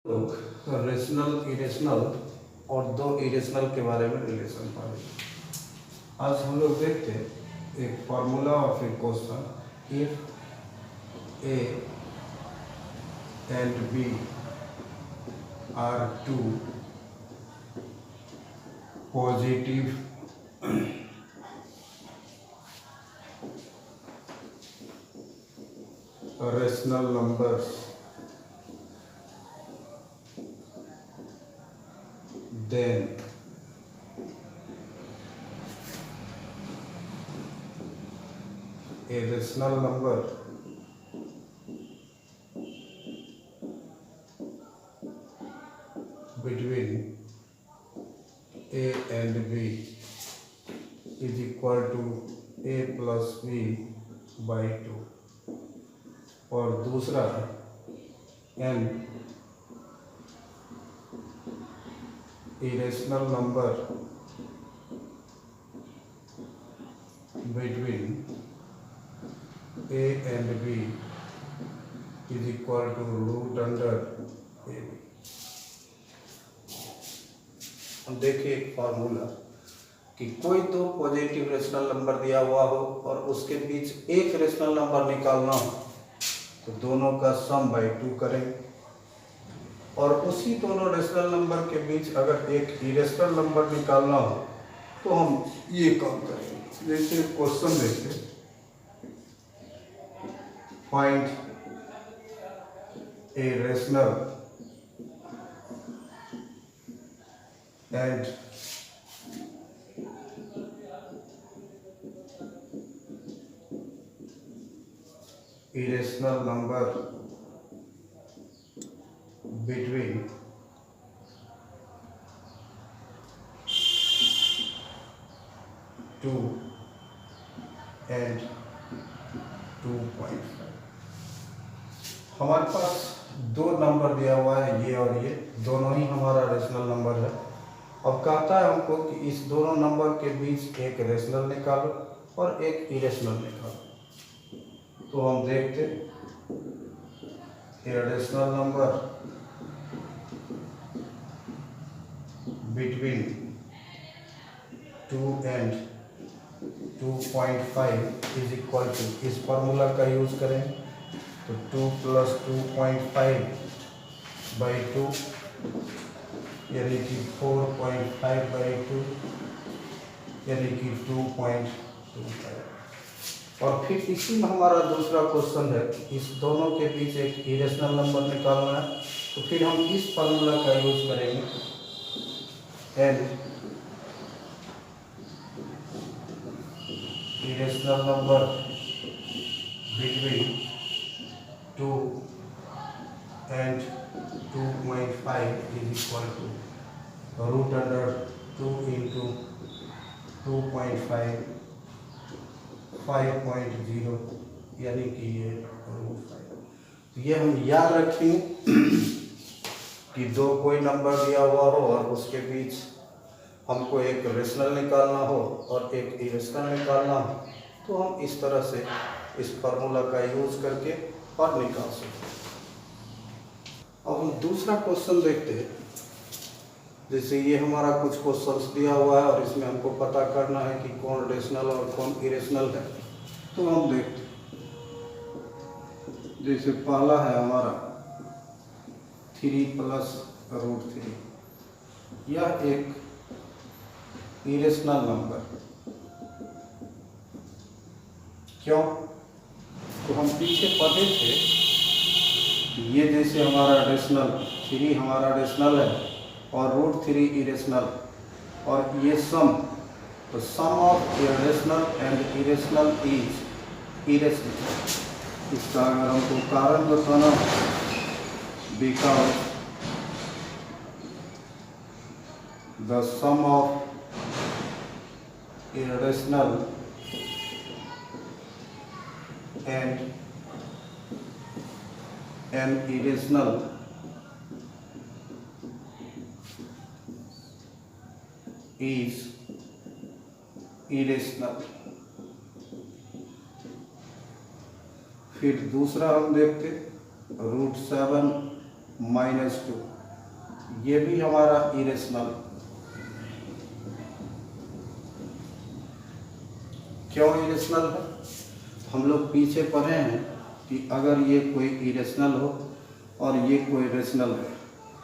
लोग rational irrational और दो इरेशनल के बारे में रिलेशन पढ़ेंगे। आज हम लोग देखते हैं एक फार्मूला और फिर question. If a and b are two positive rational numbers, then a rational number between a and b is equal to a plus b by 2। और दूसरा n irrational number between a and b is equal to root under a। हम देखिए एक formula कि कोई दो positive rational number दिया हुआ हो और उसके बीच एक रेशनल नंबर निकालना हो तो दोनों का सम बाई 2 करें, और उसी दोनों रेशनल नंबर के बीच अगर एक इरेशनल नंबर निकालना हो तो हम ये काम करेंगे। जैसे क्वेश्चन देखते, find a rational and irrational number between two and 2.5। हमारे पास दो नंबर दिया हुआ है, ये और ये दोनों ही हमारा रेशनल नंबर है। अब कहता है हमको कि इस दोनों नंबर के बीच एक रेशनल निकालो और एक इरेशनल निकालो। तो हम देखते rational number between 2 and 2.5 is equal to, इस फार्मूला का यूज करें तो 2 + 2.5 by 2 यानी कि 4.5 by 2 यानी कि 2.25। और फिर इसी में हमारा दूसरा क्वेश्चन है, इस दोनों के बीच एक इरेशनल नंबर निकालना है। तो फिर हम इस फार्मूला का यूज करेंगे, n irrational number between 2 and 2.5 is equal to root under 2 into 2.5 5.0 यानी कि ये √5। तो ये हम याद रखेंगे कि दो कोई नंबर दिया हुआ हो और उसके बीच हमको एक रेशनल निकालना हो और एक इरेशनल निकालना हो तो हम इस तरह से इस फार्मूला का यूज करके और निकाल सकते हैं। अब हम दूसरा क्वेश्चन देखते हैं। जैसे ये हमारा कुछ क्वेश्चंस दिया हुआ है और इसमें हमको पता करना है कि कौन रेशनल और कौन इरेशनल है। तो हम देखते, जैसे पहला है हमारा 3 + √3, यह एक इरेशनल नंबर। क्यों? तो हम पीछे पढ़े थे कि ये जैसे हमारा रेशनल 3 हमारा रेशनल है और √3 इरेशनल, और ये सम, तो sum of rational and irrational is irrational. इसका अगर हमको कारण बताना because the sum of irrational and an irrational is irrational। फिर दूसरा हम देखते √7 - 2, ये भी हमारा इरेशनल। क्यों इरेशनल है? हम लोग पीछे पढ़े हैं कि अगर ये कोई इरेशनल हो और ये कोई रेशनल है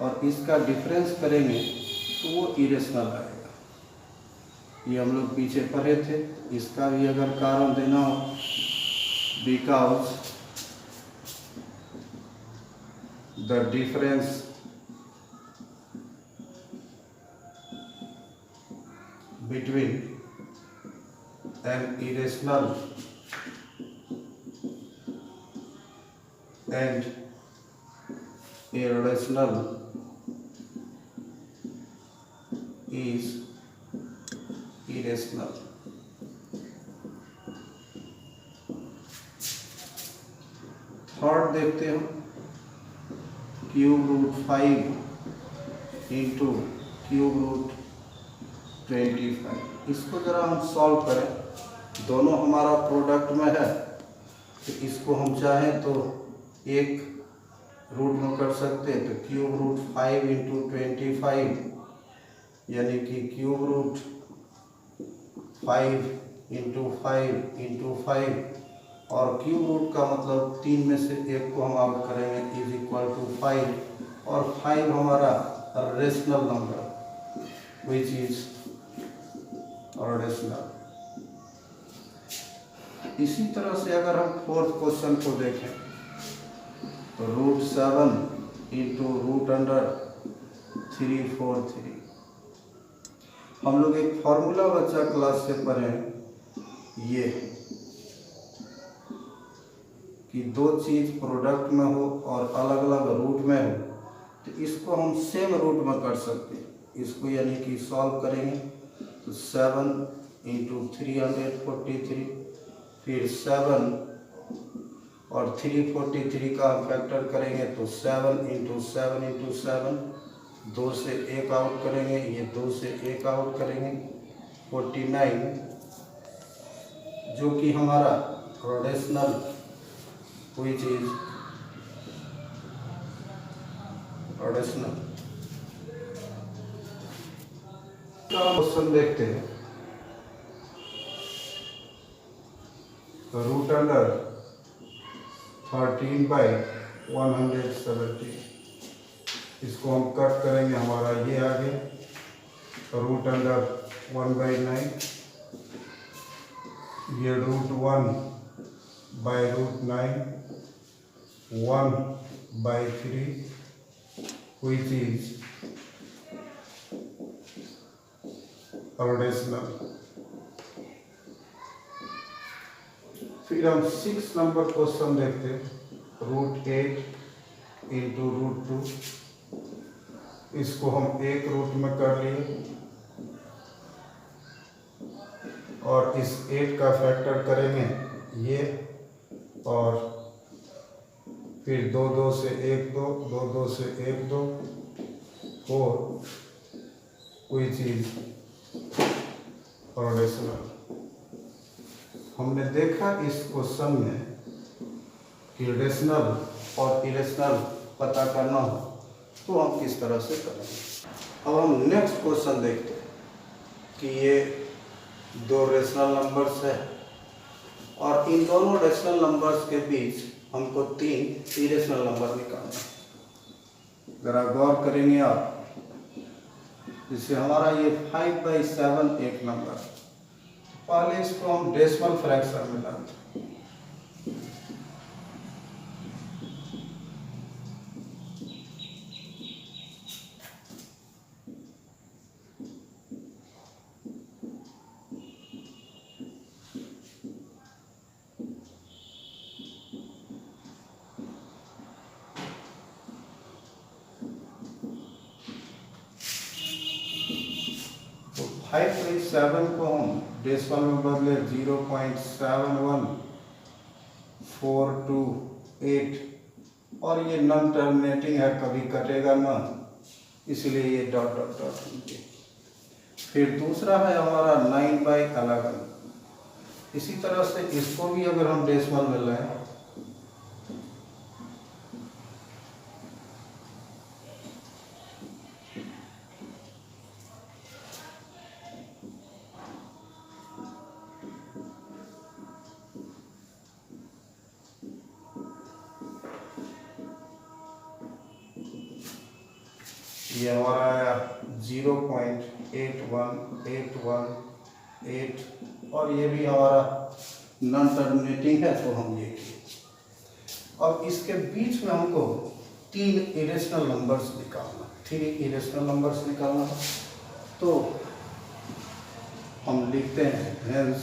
और इसका डिफरेंस करेंगे तो वो इरेशनल आएगा। ये हम लोग पीछे पढ़े थे। इसका भी अगर कारण देना हो, because the difference between an irrational and a rational is irrational. Third देखते हैं, cube root 5 into cube root 25। इसको जरा हम सॉल्व करें, दोनों हमारा प्रोडक्ट में है तो इसको हम चाहें तो एक रूट में कर सकते हैं। तो क्यूब रूट 5 इंटू 25 यानी कि क्यूब रूट 5 इंटू 5 इंटू 5 और क्यूब रूट का मतलब 3 में से एक को हम आउट करेंगे इज इक्वल टू 5 और 5 हमारा rational number which is rational. इसी तरह से अगर हम फोर्थ क्वेश्चन को देखें तो रूट 7 इंटू रूट अंडर 343। हम लोग एक फॉर्मूला बच्चा क्लास से पढ़े ये कि दो चीज प्रोडक्ट में हो और अलग अलग रूट में हो तो इसको हम सेम रूट में कर सकते हैं। इसको यानी कि सॉल्व करेंगे तो 7 इंटू 343 फिर 7 और 343 का फैक्टर करेंगे तो 7 इंटू 7 इंटू 7, 2 से 1 आउट करेंगे, ये 2 से 1 आउट करेंगे 49 जो कि हमारा rational which is rational. Question देखते हैं, रूट अंडर 13/170 इसको हम कट करेंगे, हमारा ये आ गया रूट अंडर 1/9, ये रूट 1/√9, 1/3 which is रेशनल। फिर हम 6 नंबर क्वेश्चन देखते हैं, रूट 8 इंटू रूट 2। इसको हम एक रूट में कर लिए और इस 8 का फैक्टर करेंगे ये और फिर 2 से 1 2, 2 से 1 2, 4 कोई चीज रेशनल। हमने देखा इस क्वेश्चन में कि रेशनल और इरेशनल पता करना हो तो हम किस तरह से करेंगे। अब हम नेक्स्ट क्वेश्चन देखते हैं कि ये 2 रेशनल नंबर्स है और इन दोनों रेशनल नंबर्स के बीच हमको 3 इरेशनल नंबर निकालना है। जरा गौर करेंगे आप, जिससे हमारा ये 5/7 एक नंबर, पहले इसको हम डेसिमल फ्रैक्शन में लाते हैं। तो 5/7 को हम डेसिमल में बदले 0.7142 और ये नॉन टर्मिनेटिंग है, कभी कटेगा ना, इसलिए ये डॉट डॉट डॉट। फिर दूसरा है हमारा 9/11। इसी तरह से इसको भी अगर हम डेसिमल में लें ये हमारा आया 0.81818 और ये भी हमारा नॉन टर्मिनेटिंग है, तो हम ये किए। और इसके बीच में हमको 3 इरेशनल नंबर्स निकालना, 3 इरेशनल नंबर्स निकालना है। तो हम लिखते हैं hence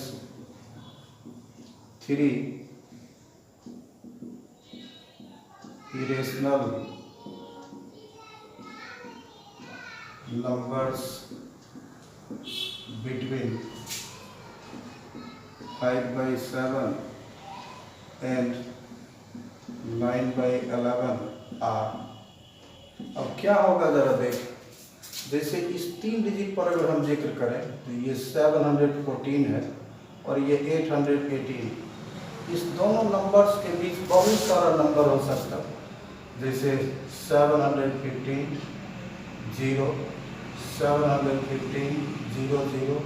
3 irrational numbers between 5/7 and 9/11 are। अब क्या होगा जरा देख, जैसे इस 3 डिजिट पर अगर हम जिक्र करें तो ये 714 है और ये 818। इस दोनों नंबर्स के बीच बहुत सारा नंबर हो सकता है, जैसे 715 0, 715 00,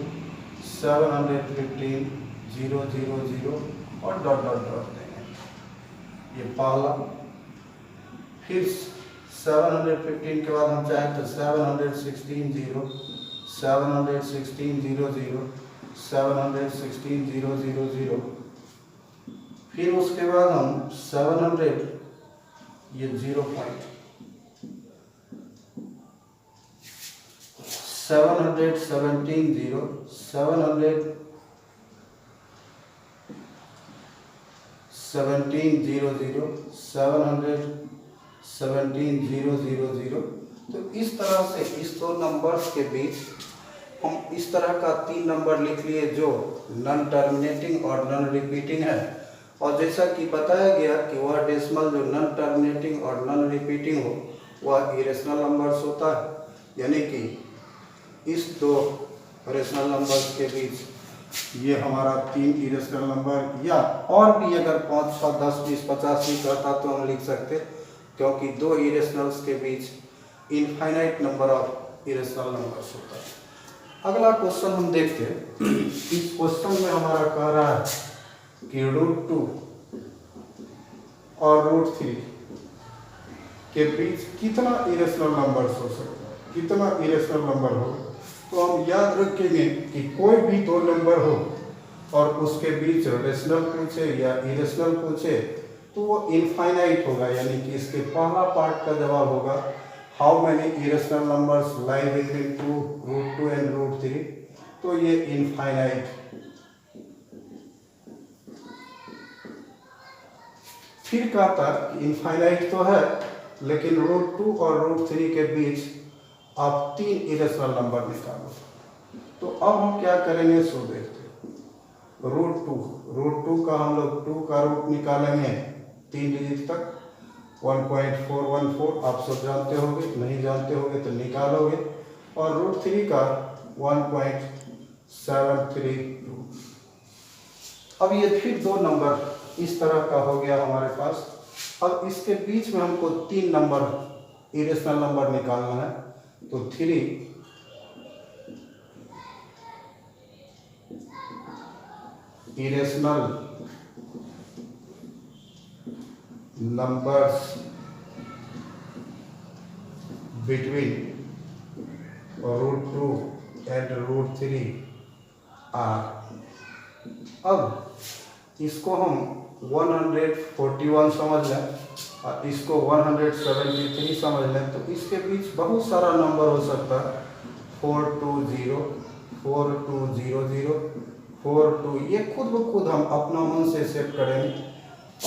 715 000 और डॉट डॉट डॉट देंगे। ये पहला। फिर 715 के बाद हम चाहें तो 716 0, 716 00, 716 000। फिर उसके बाद हम 700 ये 0 पॉइंट 717 0, 717 00, 717 000। तो इस तरह से इस दो नंबर्स के बीच हम इस तरह का 3 नंबर लिख लिए जो नॉन टर्मिनेटिंग और नॉन रिपीटिंग है। और जैसा कि बताया गया कि वह डेसिमल जो नॉन टर्मिनेटिंग और नॉन रिपीटिंग हो वह इरेशनल नंबर्स होता है, यानी कि इस 2 रेशनल नंबर्स के बीच ये हमारा 3 इरेशनल नंबर, या और भी अगर 5, 6, 10, 20, 50 भी करता तो हम लिख सकते, क्योंकि 2 इरेशनल्स के बीच infinite number of irrational numbers होता है। अगला क्वेश्चन हम देखते हैं। इस क्वेश्चन में हमारा कह रहा है कि √2 और √3 के बीच कितना इरेशनल नंबर्स हो सकता है, कितना इरेशनल नंबर होगा। तो हम याद रखेंगे कि कोई भी 2 नंबर हो और उसके बीच रेशनल पूछे या इरेशनल पूछे तो वो इनफाइनाइट होगा, यानी कि इसके पहला पार्ट का जवाब होगा how many irrational numbers lie between √2 and √3। तो ये इनफाइनाइट। फिर कहता इनफाइनाइट तो है, लेकिन √2 और √3 के बीच आप 3 इरेशनल नंबर निकालो। तो अब हम क्या करेंगे सो देखते हैं। √2 का हम लोग 2 का रूट निकालेंगे 3 डिजिट तक 1.414। आप सब जानते होंगे, नहीं जानते होंगे तो निकालोगे। और √3 का 1.732। अब ये फिर 2 नंबर इस तरह का हो गया हमारे पास। अब इसके बीच में हमको 3 नंबर इरेशनल नंबर निकालना है। तो 3 irrational numbers between √2 and √3 are. अब इसको हम 141 समझ लें और इसको 173 समझ लें, तो इसके बीच बहुत सारा नंबर हो सकता है। 420, 4200, 42। ये खुद ब खुद हम अपना मन से सेट करेंगे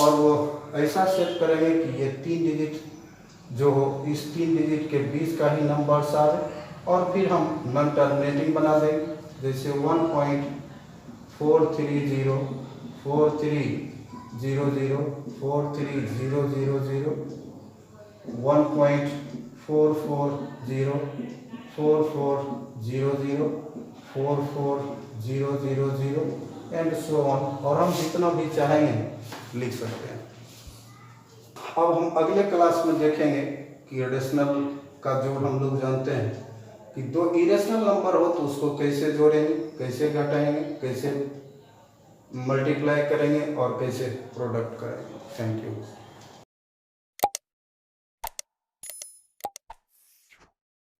और वो ऐसा सेट करेंगे कि ये 3 डिजिट जो हो इस 3 डिजिट के बीच का ही नंबर्स आए। और फिर हम नॉन टर्मिनेटिंग बना देंगे, जैसे 1.430, 4300, 43000, 1.440, 4400, 44000 एंड सो ऑन। और हम जितना भी चाहेंगे लिख सकते हैं। अब हम अगले क्लास में देखेंगे कि रेशनल का जोड़ हम लोग जानते हैं कि 2 इरेशनल नंबर हो तो उसको कैसे जोड़ेंगे, कैसे घटाएंगे, कैसे मल्टीप्लाई करेंगे और कैसे प्रोडक्ट करेंगे। Thank you.